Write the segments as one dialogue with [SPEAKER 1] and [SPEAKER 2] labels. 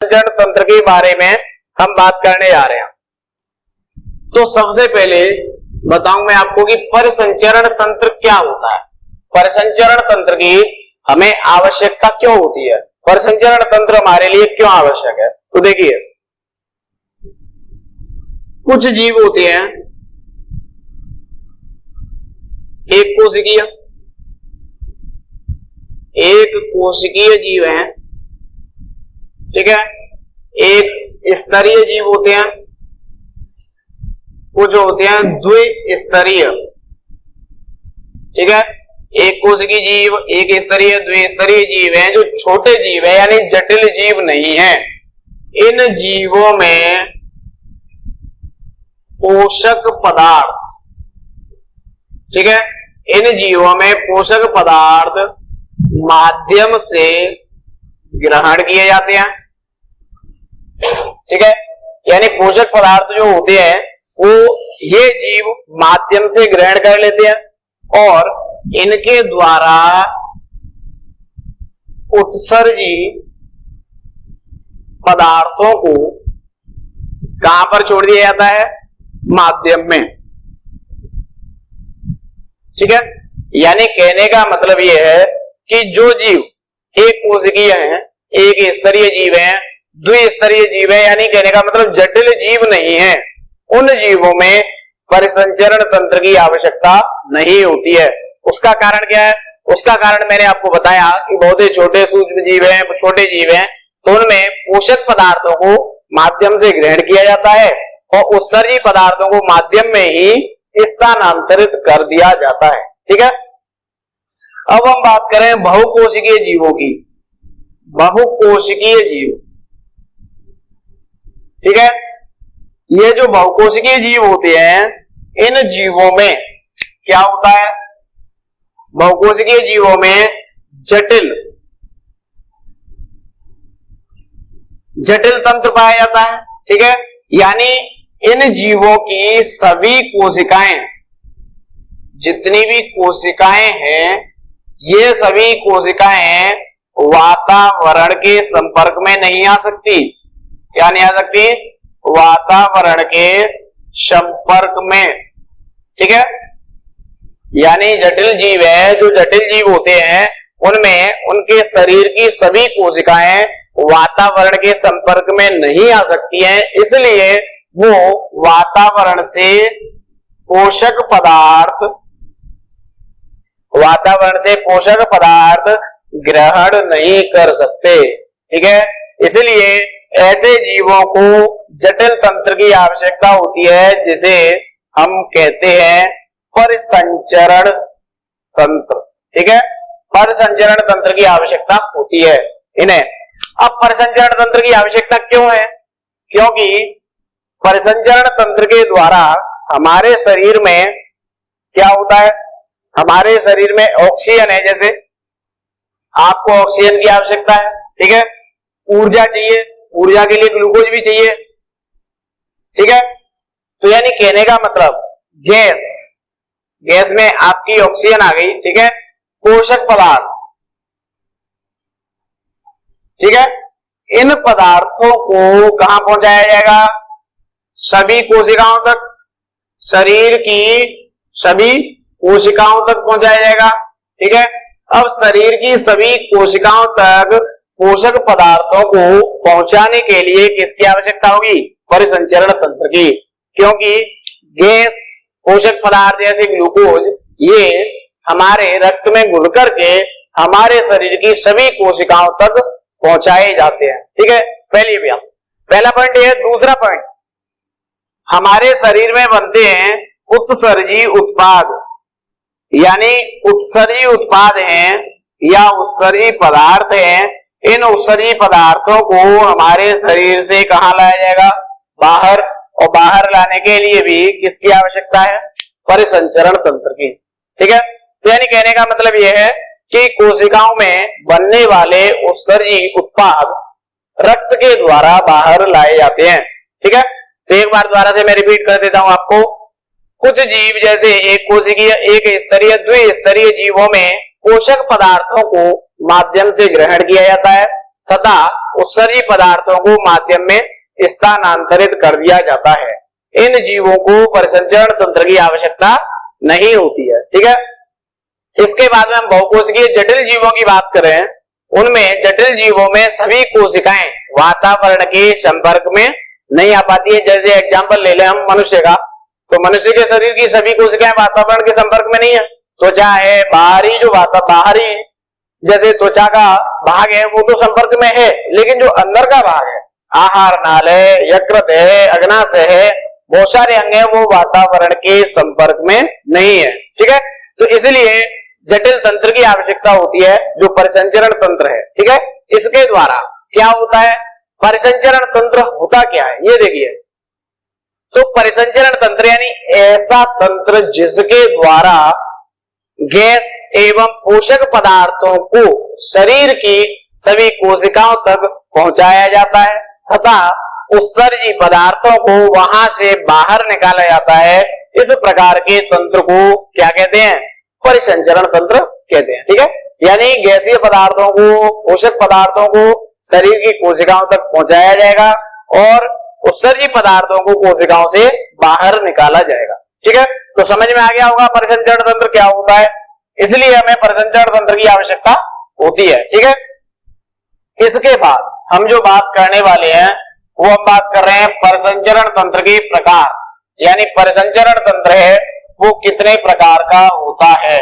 [SPEAKER 1] परिसंचरण तंत्र के बारे में हम बात करने जा रहे हैं। तो सबसे पहले बताऊं मैं आपको कि परिसंचरण तंत्र क्या होता है, परिसंचरण तंत्र की हमें आवश्यकता क्यों होती है, परिसंचरण तंत्र हमारे लिए क्यों आवश्यक है। तो देखिए, कुछ जीव होते हैं एक कोशिकीय जीव हैं, ठीक है, एक स्तरीय जीव होते हैं, कुछ होते हैं द्विस्तरीय, ठीक है। एक कोशिकीय जीव, एक स्तरीय, द्विस्तरीय जीव हैं जो छोटे जीव है यानी जटिल जीव नहीं है। इन जीवों में पोषक पदार्थ, ठीक है, इन जीवों में पोषक पदार्थ माध्यम से ग्रहण किए जाते हैं, ठीक है। यानी पोषक पदार्थ जो होते हैं वो ये जीव माध्यम से ग्रहण कर लेते हैं और इनके द्वारा उत्सर्जी पदार्थों को कहां पर छोड़ दिया जाता है, माध्यम में, ठीक है। यानी कहने का मतलब यह है कि जो जीव एक कोशिकीय है, एक स्तरीय जीव है, द्विस्तरीय जीव है, यानी कहने का मतलब जटिल जीव नहीं है, उन जीवों में परिसंचरण तंत्र की आवश्यकता नहीं होती है। उसका कारण क्या है, उसका कारण मैंने आपको बताया कि बहुत ही छोटे सूक्ष्म जीव हैं, छोटे जीव हैं, तो उनमें पोषक पदार्थों को माध्यम से ग्रहण किया जाता है और उत्सर्जी पदार्थों को माध्यम में ही स्थानांतरित कर दिया जाता है, ठीक है। अब हम बात करें बहुकोशिकीय जीवों की, बहुकोशिकीय जीव, ठीक है। ये जो बहुकोशिकीय जीव होते हैं, इन जीवों में क्या होता है, बहुकोशिकीय जीवों में जटिल तंत्र पाया जाता है, ठीक है। यानी इन जीवों की सभी कोशिकाएं, जितनी भी कोशिकाएं हैं, ये सभी कोशिकाएं वातावरण के संपर्क में नहीं आ सकती, क्या नहीं आ सकती, वातावरण के संपर्क में, ठीक है। यानी जटिल जीव है, जो जटिल जीव होते हैं उनमें उनके शरीर की सभी कोशिकाएं वातावरण के संपर्क में नहीं आ सकती हैं, इसलिए वो वातावरण से पोषक पदार्थ ग्रहण नहीं कर सकते, ठीक है। इसलिए ऐसे जीवों को जटिल तंत्र की आवश्यकता होती है, जिसे हम कहते हैं परिसंचरण तंत्र, ठीक है। परिसंचरण तंत्र की आवश्यकता होती है इन्हें। अब परिसंचरण तंत्र की आवश्यकता क्यों है, क्योंकि परिसंचरण तंत्र के द्वारा हमारे शरीर में क्या होता है, हमारे शरीर में ऑक्सीजन है, जैसे आपको ऑक्सीजन की आवश्यकता है, ठीक है। ऊर्जा चाहिए, ऊर्जा के लिए ग्लूकोज भी चाहिए, ठीक है। तो यानी कहने का मतलब गैस में आपकी ऑक्सीजन आ गई, ठीक है। पोषक पदार्थ, ठीक है, इन पदार्थों को कहां पहुंचाया जाएगा, सभी कोशिकाओं तक, शरीर की सभी कोशिकाओं तक पहुंचाया जाएगा, ठीक है। अब शरीर की सभी कोशिकाओं तक पोषक पदार्थों को पहुंचाने के लिए किसकी आवश्यकता होगी, परिसंचरण तंत्र की, क्योंकि गैस, पोषक पदार्थ जैसे ग्लूकोज ये हमारे रक्त में घुल करके हमारे शरीर की सभी कोशिकाओं तक पहुंचाए जाते हैं, ठीक है। पहला पॉइंट ये है। दूसरा पॉइंट, हमारे शरीर में बनते हैं उत्सर्जी उत्पाद, यानी उत्सर्जी उत्पाद हैं या उत्सर्जी पदार्थ हैं। इन उत्सर्जी पदार्थों को हमारे शरीर से कहां लाया जाएगा, बाहर, और बाहर लाने के लिए भी किसकी आवश्यकता है, परिसंचरण तंत्र की, ठीक है। तो यानी कहने का मतलब यह है कि कोशिकाओं में बनने वाले उत्सर्जी उत्पाद रक्त के द्वारा बाहर लाए जाते हैं, ठीक है। तो एक बार दोबारा से मैं रिपीट कर देता हूं आपको। कुछ जीव जैसे एक कोशिकीय, एक स्तरीय, द्विस्तरीय जीवों में पोषक पदार्थों को माध्यम से ग्रहण किया जाता है तथा उत्सर्जी पदार्थों को माध्यम में स्थानांतरित कर दिया जाता है। इन जीवों को परिसंचरण तंत्र की आवश्यकता नहीं होती है। ठीक है, इसके बाद में हम बहुकोशिकीय जटिल जीवों की बात करें। उनमें जटिल जीवों में सभी कोशिकाएं वातावरण के संपर्क में नहीं आ पाती है। जैसे एग्जांपल ले लें हम मनुष्य का, तो मनुष्य के शरीर की सभी कोशिकाएं वातावरण के संपर्क में नहीं है। त्वचा है, बाहरी जो बाहरी जैसे त्वचा का भाग है वो तो संपर्क में है, लेकिन जो अंदर का भाग है, आहार नाल है, यकृत है, अग्नाशय है, बहुत सारे अंग है, वो वातावरण के संपर्क में नहीं है। ठीक है, तो इसलिए जटिल तंत्र की आवश्यकता होती है जो परिसंचरण तंत्र है। ठीक है, इसके द्वारा क्या होता है, परिसंचरण तंत्र होता क्या है ये देखिए। तो परिसंचरण तंत्र यानी ऐसा तंत्र जिसके द्वारा गैस एवं पोषक पदार्थों को शरीर की सभी कोशिकाओं तक पहुंचाया जाता है तथा उत्सर्जी पदार्थों को वहां से बाहर निकाला जाता है। इस प्रकार के तंत्र को क्या कहते हैं, परिसंचरण तंत्र कहते हैं। ठीक है, यानी गैसीय पदार्थों को, पोषक पदार्थों को शरीर की कोशिकाओं तक पहुंचाया जाएगा और उत्सर्जी पदार्थों को कोशिकाओं से बाहर निकाला जाएगा। ठीक है, तो समझ में आ गया होगा परिसंचरण तंत्र क्या होता है, इसलिए हमें परिसंचरण तंत्र की आवश्यकता होती है। ठीक है, इसके बाद हम जो बात करने वाले हैं वो हम बात कर रहे हैं परिसंचरण तंत्र के प्रकार, यानी परिसंचरण तंत्र है वो कितने प्रकार का होता है।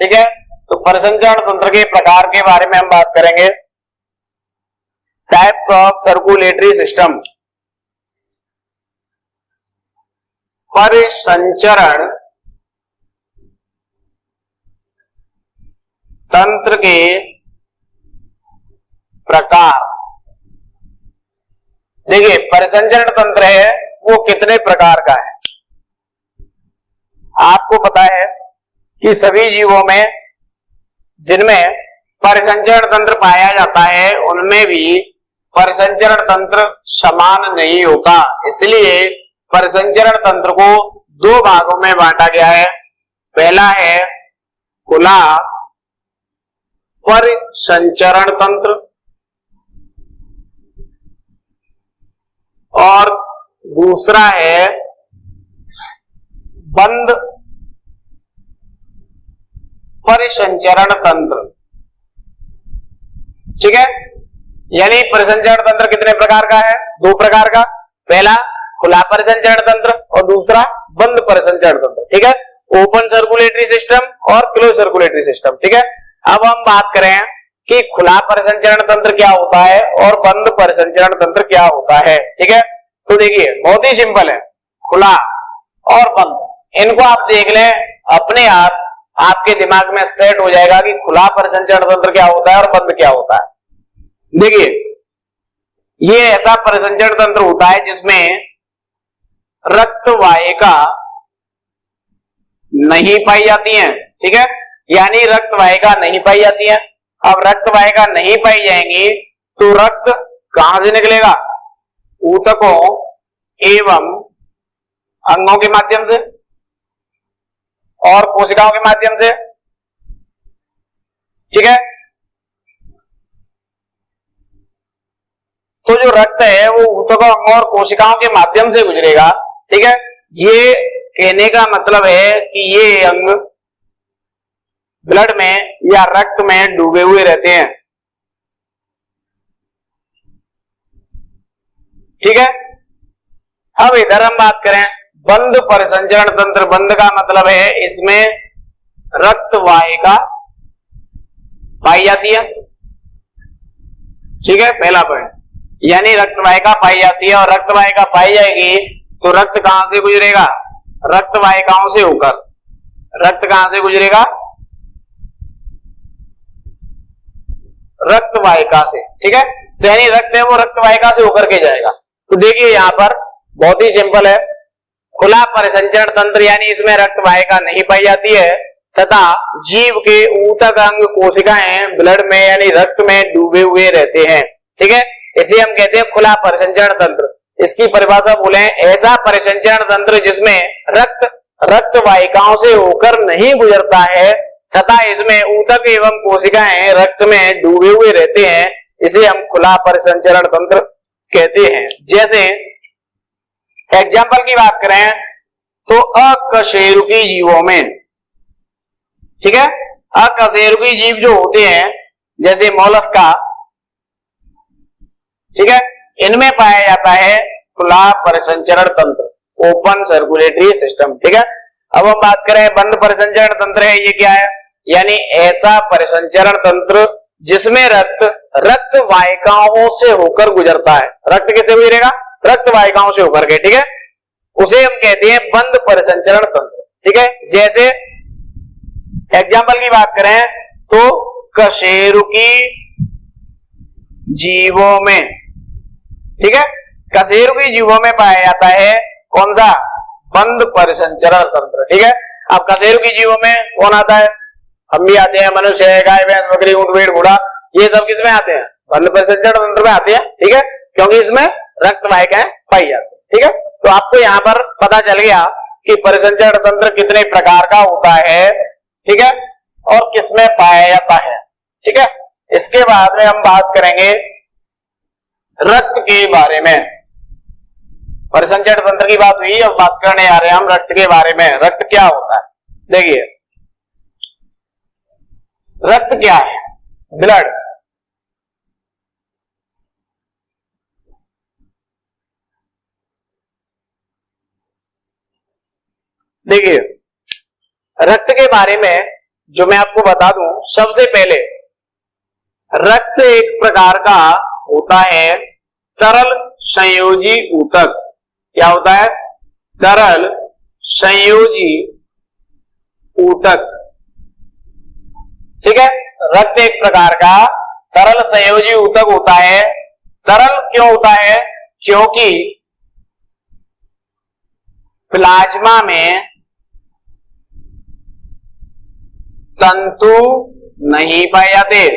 [SPEAKER 1] ठीक है, तो परिसंचरण तंत्र के प्रकार के बारे में हम बात करेंगे। Types of circulatory system. परिसंचरण तंत्र के प्रकार। देखिए, परिसंचरण तंत्र है वो कितने प्रकार का है। आपको पता है कि सभी जीवों में जिनमें परिसंचरण तंत्र पाया जाता है उनमें भी परिसंचरण तंत्र समान नहीं होता, इसलिए परिसंचरण तंत्र को दो भागों में बांटा गया है। पहला है खुला परिसंचरण तंत्र और दूसरा है बंद परिसंचरण तंत्र। ठीक है, यानी परिसंचरण तंत्र कितने प्रकार का है, दो प्रकार का। पहला खुला परिसंचरण तंत्र और दूसरा बंद परिसंचरण तंत्र। ठीक है, ओपन सर्कुलेटरी सिस्टम और क्लोज सर्कुलेटरी सिस्टम। ठीक है, अब हम बात करें कि खुला परिसंचरण तंत्र क्या होता है और बंद परिसंचरण तंत्र क्या होता है। ठीक है, तो देखिए बहुत ही सिंपल है, खुला और बंद, इनको आप देख लें, अपने आप आपके दिमाग में सेट हो जाएगा कि खुला परिसंचरण तंत्र क्या होता है और बंद क्या होता है। देखिए, ये ऐसा परिसंचरण तंत्र होता है जिसमें रक्त वाहिका नहीं पाई जाती है। ठीक है, यानी रक्त वाहिका नहीं पाई जाती है। अब रक्त वाहिका नहीं पाई जाएंगी तो रक्त कहां से निकलेगा, ऊतकों एवं अंगों के माध्यम से और कोशिकाओं के माध्यम से। ठीक है, तो जो रक्त है वो ऊतकों, अंगों और कोशिकाओं के माध्यम से गुजरेगा। ठीक है, ये कहने का मतलब है कि ये अंग ब्लड में या रक्त में डूबे हुए रहते हैं। ठीक है, अब इधर हम बात करें बंद परिसंचरण तंत्र। बंद का मतलब है इसमें रक्त वाहिका पाई जाती है। ठीक है, पहला पॉइंट, यानी रक्त वाहिका पाई जाती है और रक्त वाहिका पाई जाएगी तो रक्त कहां से गुजरेगा, रक्त वाहिकाओं से होकर। रक्त कहां से गुजरेगा, रक्त वाहिका से। ठीक है, तो यानी रक्त है वो रक्त वाहिका से होकर के जाएगा। तो देखिए यहां पर बहुत ही सिंपल है, खुला परिसंचरण तंत्र यानी इसमें रक्त वाहिका नहीं पाई जाती है तथा जीव के ऊतक, अंग, कोशिकाएं ब्लड में यानी रक्त में डूबे हुए रहते हैं। ठीक है, इसे हम कहते हैं खुला परिसंचरण तंत्र। इसकी परिभाषा बोले, ऐसा परिसंचरण तंत्र जिसमें रक्त वाहिकाओं से होकर नहीं गुजरता है तथा इसमें ऊतक एवं कोशिकाएं रक्त में डूबे हुए रहते हैं, इसे हम खुला परिसंचरण तंत्र कहते हैं। जैसे एग्जाम्पल की बात करें तो अकशेरुकी जीवों में, ठीक है, अकशेरुकी जीव जो होते हैं जैसे मोलस्का, ठीक है, इनमें पाया जाता है खुला परिसंचरण तंत्र, ओपन सर्कुलेटरी सिस्टम, ठीक है। अब हम बात करें बंद परिसंचरण तंत्र है, ये क्या है, यानी ऐसा परिसंचरण तंत्र जिसमें रक्त वाहिकाओं से होकर गुजरता है। रक्त किससे गुजरेगा, रक्त वाहिकाओं से होकर के, ठीक है, उसे हम कहते हैं बंद परिसंचरण तंत्र, ठीक है। जैसे एग्जाम्पल की बात करें तो कशेरुकी जीवों में, ठीक है, कशेरुकी जीवों में पाया जाता है कौन सा, बंद परिसंचरण तंत्र, ठीक है। अब कशेरुकी जीवों में कौन आता है, हम भी आते हैं, मनुष्य है, गाय भैंस बकरी ऊंट भेड़ घोड़ा, ये सब किसमें आते हैं, बंद परिसंचरण तंत्र में आते हैं, ठीक है, क्योंकि इसमें रक्त वाहिकाएं पाई जाती है, ठीक है। तो आपको यहाँ पर पता चल गया कि परिसंचरण तंत्र कितने प्रकार का होता है, ठीक है, और किसमें पाया जाता है, ठीक है। इसके बाद में हम बात करेंगे रक्त के बारे में। परिसंचरण तंत्र की बात हुई, अब बात करने आ रहे हैं हम रक्त के बारे में। रक्त क्या होता है, देखिए रक्त क्या है, ब्लड, देखिए रक्त के बारे में जो मैं आपको बता दूं, सबसे पहले रक्त एक प्रकार का होता है तरल संयोजी ऊतक। क्या होता है, तरल संयोजी ऊतक, ठीक है। रक्त एक प्रकार का तरल संयोजी ऊतक होता है। तरल क्यों होता है, क्योंकि प्लाज्मा में तंतु नहीं पाए जाते,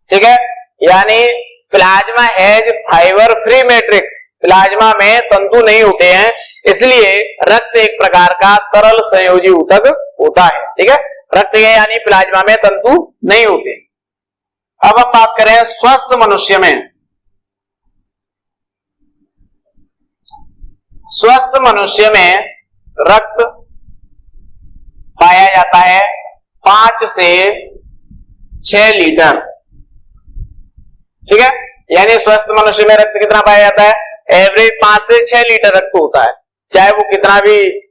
[SPEAKER 1] ठीक है, यानी plasma has fibre free matrix, plasma में तंतु नहीं होते हैं, इसलिए रक्त एक प्रकार का तरल संयोजी ऊतक होता है, ठीक है। रक्त है यानी प्लाज्मा में तंतु नहीं होते। अब हम बात करें स्वस्थ मनुष्य में। स्वस्थ मनुष्य में रक्त पाया जाता है 5 से 6 लीटर, ठीक है, यानी स्वस्थ मनुष्य में रक्त कितना पाया जाता है, एवरेज 5 से 6 लीटर रक्त होता है। चाहे वो कितना भी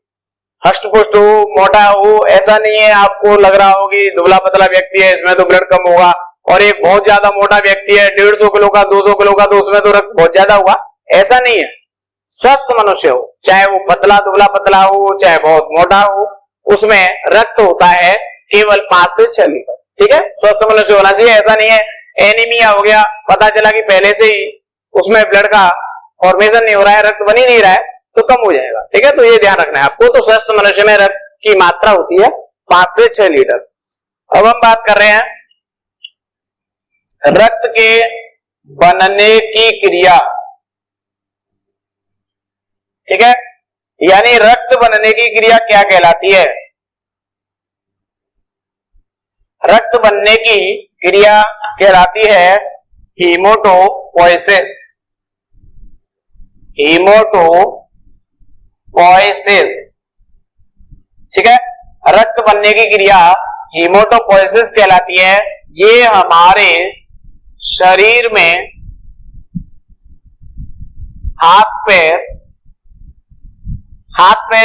[SPEAKER 1] हष्ट पुष्ट हो, मोटा हो, ऐसा नहीं है आपको लग रहा हो कि दुबला पतला व्यक्ति है इसमें तो ब्लड कम होगा, और एक बहुत ज्यादा मोटा व्यक्ति है 150 किलो का 200 किलो का, तो उसमें तो रक्त बहुत ज्यादा होगा, ऐसा नहीं है। स्वस्थ मनुष्य हो, चाहे वो पतला दुबला पतला हो, चाहे बहुत मोटा हो, उसमें रक्त होता है केवल 5 से 6 लीटर, ठीक है, स्वस्थ मनुष्य होना चाहिए। ऐसा नहीं है एनीमिया हो गया, पता चला कि पहले से ही उसमें ब्लड का फॉर्मेशन नहीं हो रहा है, रक्त बन ही नहीं रहा है, तो कम हो जाएगा, ठीक है, तो ये ध्यान रखना है आपको। तो स्वस्थ मनुष्य में रक्त की मात्रा होती है 5 से 6 लीटर। अब हम बात कर रहे हैं रक्त के बनने की क्रिया, ठीक है, यानी रक्त बनने की क्रिया क्या कहलाती है। रक्त बनने की क्रिया कहलाती है हीमोटोपोइसिस। हीमोटोपोइसिस, ठीक है, रक्त बनने की क्रिया हीमोटोपोइसिस कहलाती है। ये हमारे शरीर में हाथ पैर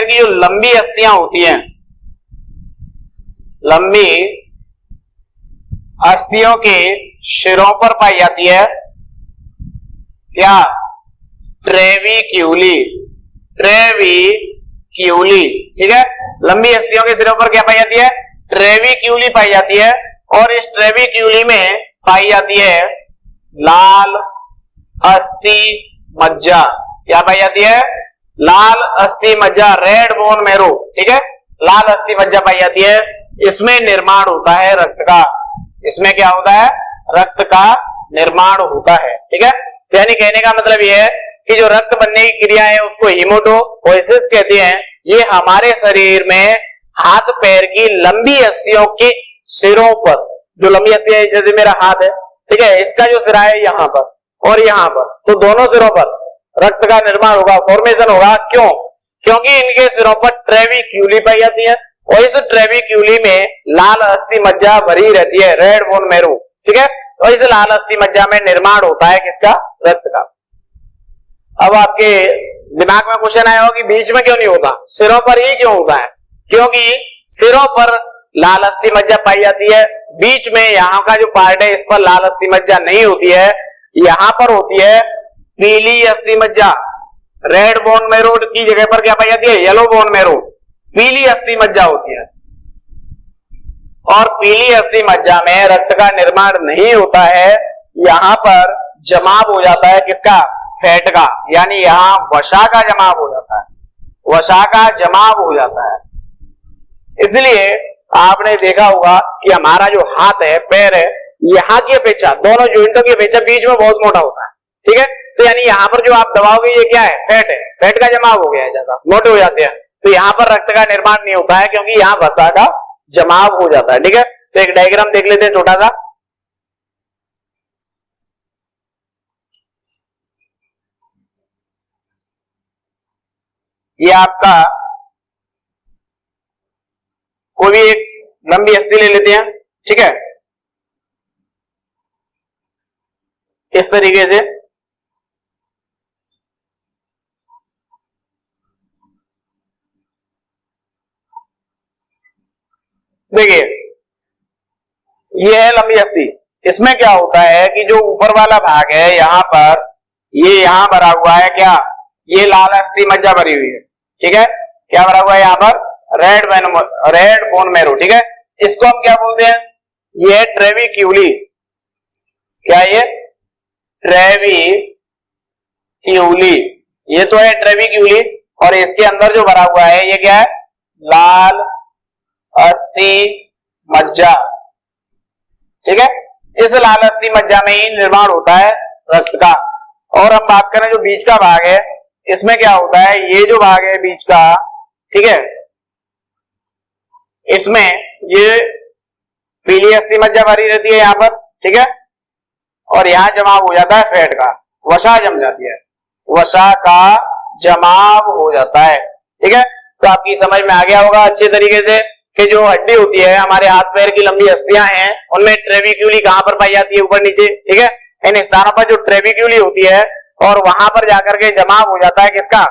[SPEAKER 1] की जो लंबी अस्थियां होती हैं, लंबी अस्थियों के शिरों पर पाई जाती है। क्या, ट्रेविक्यूली, ठीक है, लंबी अस्थियों के सिरों पर क्या पाई जाती है, ट्रेविक्यूली पाई जाती है। और इस ट्रेविक्यूली में पाई जाती है लाल अस्थि मज्जा। क्या पाई जाती है, लाल अस्थि मज्जा, रेड बोन मैरो, ठीक है, लाल अस्थि मज्जा पाई जाती है। इसमें निर्माण होता है रक्त का, इसमें क्या होता है, रक्त का निर्माण होता है, ठीक है। यानी कहने का मतलब यह है कि जो रक्त बनने की क्रिया है उसको हीमोटोपोइसिस कहते हैं। ये हमारे शरीर में हाथ पैर की लंबी अस्थियों के सिरों पर, जो लंबी अस्थियां जैसे मेरा हाथ है, ठीक है, इसका जो सिरा है यहाँ पर और यहाँ पर, तो दोनों सिरों पर रक्त का निर्माण होगा, फॉर्मेशन होगा। क्यों? क्योंकि इनके सिरों पर ट्रेविक्यूली पाई जाती है और इस ट्रेविक्यूली में लाल अस्थि मज्जा भरी रहती है, रेड बोन मैरो, ठीक है। तो इस लाल अस्थि मज्जा में निर्माण होता है किसका? रक्त का। अब आपके दिमाग में क्वेश्चन आया हो कि बीच में क्यों नहीं होता, सिरों पर ही क्यों होता है? क्योंकि सिरों पर लाल अस्थि मज्जा पाई जाती है, बीच में यहाँ का जो पार्ट है इस पर लाल अस्थि मज्जा नहीं होती है, यहाँ पर होती है पीली अस्थि मज्जा। रेड बोन मैरो की जगह पर क्या पाई जाती है? येलो बोन मैरो, पीली अस्थि मज्जा होती है। और पीली अस्थि मज्जा में रक्त का निर्माण नहीं होता है, यहां पर जमाव हो जाता है किसका? फैट का, यानी यहां वसा का जमाव हो जाता है, वसा का जमाव हो जाता है। इसलिए आपने देखा होगा कि हमारा जो हाथ है, पैर है, यहाँ की अपेक्षा, दोनों जॉइंटों की अपेक्षा बीच में बहुत मोटा होता है, ठीक है। तो यानी यहाँ पर जो आप दबाओगे ये क्या है? फैट है, फैट का जमाव हो गया है, ज्यादा मोटे हो जाते हैं, तो यहाँ पर रक्त का निर्माण नहीं होता है क्योंकि यहाँ वसा का जमाव हो जाता है, ठीक है। तो एक डायग्राम देख लेते हैं छोटा सा। ये आपका कोई भी एक लंबी अस्थि ले लेते हैं, ठीक है, इस तरीके से। देखिए ये है लंबी अस्थि, इसमें क्या होता है कि जो ऊपर वाला भाग है यहाँ पर, ये यहाँ भरा हुआ है क्या? ये लाल अस्थि मज्जा भरी हुई है, ठीक है। क्या भरा हुआ है यहाँ पर? रेड बोन मैरो, ठीक है। इसको हम क्या बोलते हैं? ये ट्रेविक्यूली, क्या ये? ट्रेविक्यूली, ये तो है ट्रेविक्यूली, और इसके अंदर जो भरा हुआ है ये क्या है? लाल अस्थि मज्जा, ठीक है। इस लाल अस्थि मज्जा में ही निर्माण होता है रक्त का। और हम बात करें जो बीच का भाग है, इसमें क्या होता है? ये जो भाग है बीच का, ठीक है, इसमें ये पीली अस्थि मज्जा भरी रहती है यहाँ पर, ठीक है, और यहाँ जमाव हो जाता है फैट का, वसा जम जाती है, वसा का जमाव हो जाता है, ठीक है। तो आपकी समझ में आ गया होगा अच्छे तरीके से कि जो हड्डी होती है, हमारे हाथ पैर की लंबी अस्थियां हैं, उनमें ट्रेविक्यूली कहां पर पाई जाती है? ऊपर नीचे, ठीक है। इन स्थानों पर जो ट्रेविक्यूली होती है और वहां पर जाकर के जमाव हो जाता है किसका?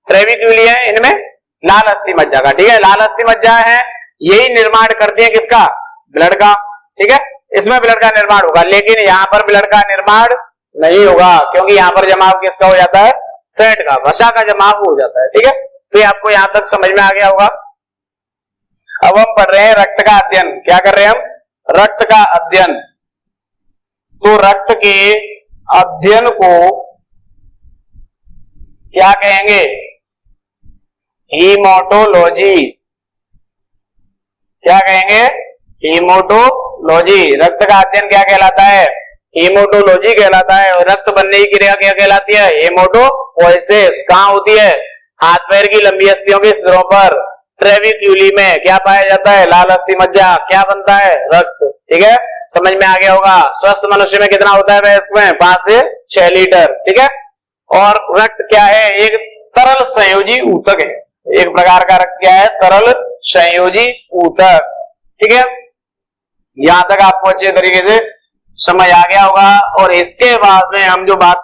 [SPEAKER 1] ट्रेविक्यूली है, इनमें लाल अस्थि मज्जा का, ठीक है। लाल अस्थि मज्जा है, यही निर्माण करती है किसका? ब्लड का, ठीक है। इसमें ब्लड का निर्माण होगा, लेकिन यहाँ पर ब्लड का निर्माण नहीं होगा क्योंकि यहाँ पर जमाव किसका हो जाता है? फैट का, वसा का जमाव हो जाता है, ठीक है। तो ये आपको यहां तक समझ में आ गया होगा। अब हम पढ़ रहे हैं रक्त का अध्ययन। क्या कर रहे हैं हम? रक्त का अध्ययन। तो रक्त के अध्ययन को क्या कहेंगे? हीमोटोलॉजी। क्या कहेंगे? हीमोटोलॉजी। रक्त का अध्ययन क्या कहलाता है? हीमोटोलॉजी कहलाता है। और रक्त बनने की क्रिया क्या कहलाती है? हेमोटोपोइसिस। कहां होती है? हाथ पैर की लंबी अस्थियों के सिरों पर ट्रेविक्यूली में क्या पाया जाता है? लाल अस्थि मज्जा। क्या बनता है? रक्त, ठीक है। समझ में आ गया होगा। स्वस्थ मनुष्य में कितना होता है वयस्क में? 5 से 6 लीटर, ठीक है। और रक्त क्या है? एक तरल संयोजी ऊतक है। एक प्रकार का रक्त क्या है? तरल संयोजी ऊतक, ठीक है। यहां तक आपको अच्छे तरीके से समझ आ गया होगा। और इसके बाद में हम जो बात